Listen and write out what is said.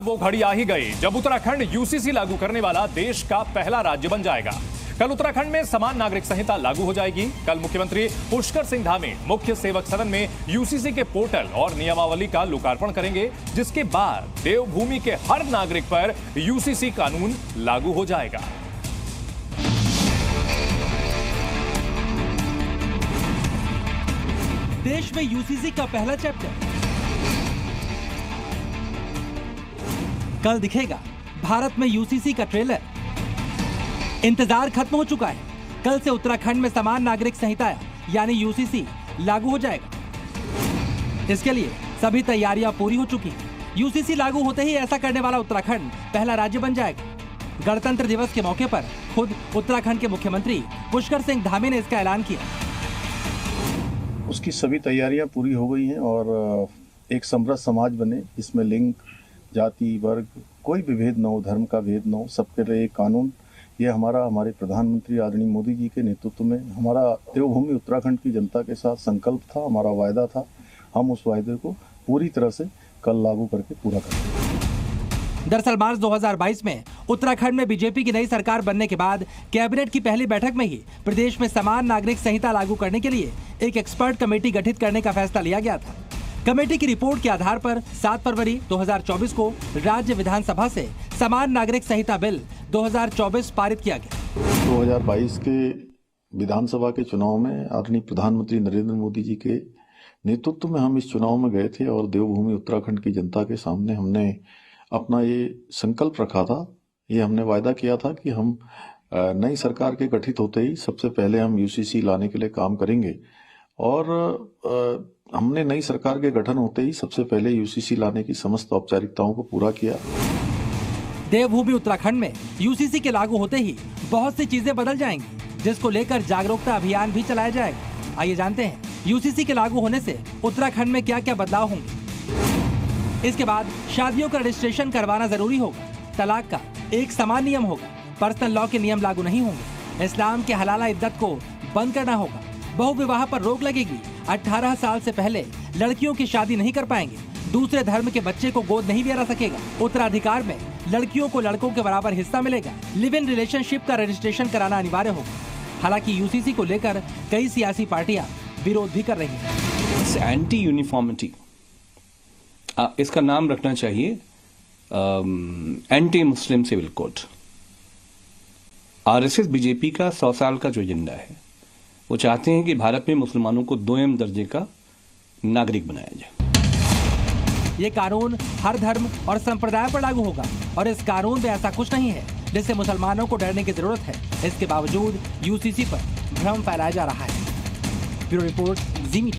वो घड़ी आ ही गई जब उत्तराखंड यूसीसी लागू करने वाला देश का पहला राज्य बन जाएगा। कल उत्तराखंड में समान नागरिक संहिता लागू हो जाएगी। कल मुख्यमंत्री पुष्कर सिंह धामी मुख्य सेवक सदन में यूसीसी के पोर्टल और नियमावली का लोकार्पण करेंगे, जिसके बाद देवभूमि के हर नागरिक पर यूसीसी कानून लागू हो जाएगा। देश में यूसीसी का पहला चैप्टर कल दिखेगा। भारत में यूसीसी का ट्रेलर। इंतजार खत्म हो चुका है। कल से उत्तराखंड में समान नागरिक संहिता यानी यूसीसी लागू हो जाएगा। इसके लिए सभी तैयारियां पूरी हो चुकी हैं। यूसीसी लागू होते ही ऐसा करने वाला उत्तराखंड पहला राज्य बन जाएगा। गणतंत्र दिवस के मौके पर खुद उत्तराखंड के मुख्यमंत्री पुष्कर सिंह धामी ने इसका ऐलान किया। उसकी सभी तैयारियां पूरी हो गई हैं और एक समृद्ध समाज बने, इसमें लिंग, जाति, वर्ग, कोई भी भेद न हो, धर्म का भेद न हो, सबके लिए एक कानून। ये हमारे प्रधानमंत्री आदरणीय मोदी जी के नेतृत्व में हमारा देवभूमि उत्तराखंड की जनता के साथ संकल्प था, हमारा वायदा था। हम उस वायदे को पूरी तरह से कल लागू करके पूरा करेंगे। दरअसल मार्च 2022 में उत्तराखंड में बीजेपी की नई सरकार बनने के बाद कैबिनेट की पहली बैठक में ही प्रदेश में समान नागरिक संहिता लागू करने के लिए एक एक्सपर्ट कमेटी गठित करने का फैसला लिया गया था। कमेटी की रिपोर्ट के आधार पर 7 फरवरी 2024 को राज्य विधानसभा से समान नागरिक संहिता बिल 2024 पारित किया गया। 2022 के विधानसभा के चुनाव में आदरणीय प्रधानमंत्री नरेंद्र मोदी जी के नेतृत्व में हम इस चुनाव में गए थे और देवभूमि उत्तराखंड की जनता के सामने हमने अपना ये संकल्प रखा था, ये हमने वायदा किया था कि हम नई सरकार के गठित होते ही सबसे पहले हम यूसीसी लाने के लिए काम करेंगे। और हमने नई सरकार के गठन होते ही सबसे पहले यूसीसी लाने की समस्त औपचारिकताओं को पूरा किया। देवभूमि उत्तराखंड में यूसीसी के लागू होते ही बहुत सी चीजें बदल जाएंगी, जिसको लेकर जागरूकता अभियान भी चलाया जाएगा। आइए जानते हैं यूसीसी के लागू होने से उत्तराखंड में क्या क्या बदलाव होंगे। इसके बाद शादियों का रजिस्ट्रेशन करवाना जरूरी होगा। तलाक का एक समान नियम होगा। पर्सनल लॉ के नियम लागू नहीं होंगे। इस्लाम के हलाला इद्दत को बंद करना होगा। बहुविवाह पर रोक लगेगी। 18 साल से पहले लड़कियों की शादी नहीं कर पाएंगे। दूसरे धर्म के बच्चे को गोद नहीं दिया जा सकेगा। उत्तराधिकार में लड़कियों को लड़कों के बराबर हिस्सा मिलेगा। लिव इन रिलेशनशिप का रजिस्ट्रेशन कराना अनिवार्य होगा। हालांकि यूसीसी को लेकर कई सियासी पार्टियां विरोध भी कर रही हैं। एंटी यूनिफॉर्मिटी, इसका नाम रखना चाहिए anti Muslim civil code. RSS BJP का 100 साल का जो एजेंडा है, वो चाहते हैं कि भारत में मुसलमानों को 2M दर्जे का नागरिक बनाया जाए। ये कानून हर धर्म और संप्रदाय पर लागू होगा और इस कानून में ऐसा कुछ नहीं है जिससे मुसलमानों को डरने की जरूरत है। इसके बावजूद यूसीसी पर भ्रम फैलाया जा रहा है। ब्यूरो रिपोर्ट, जी मीडिया।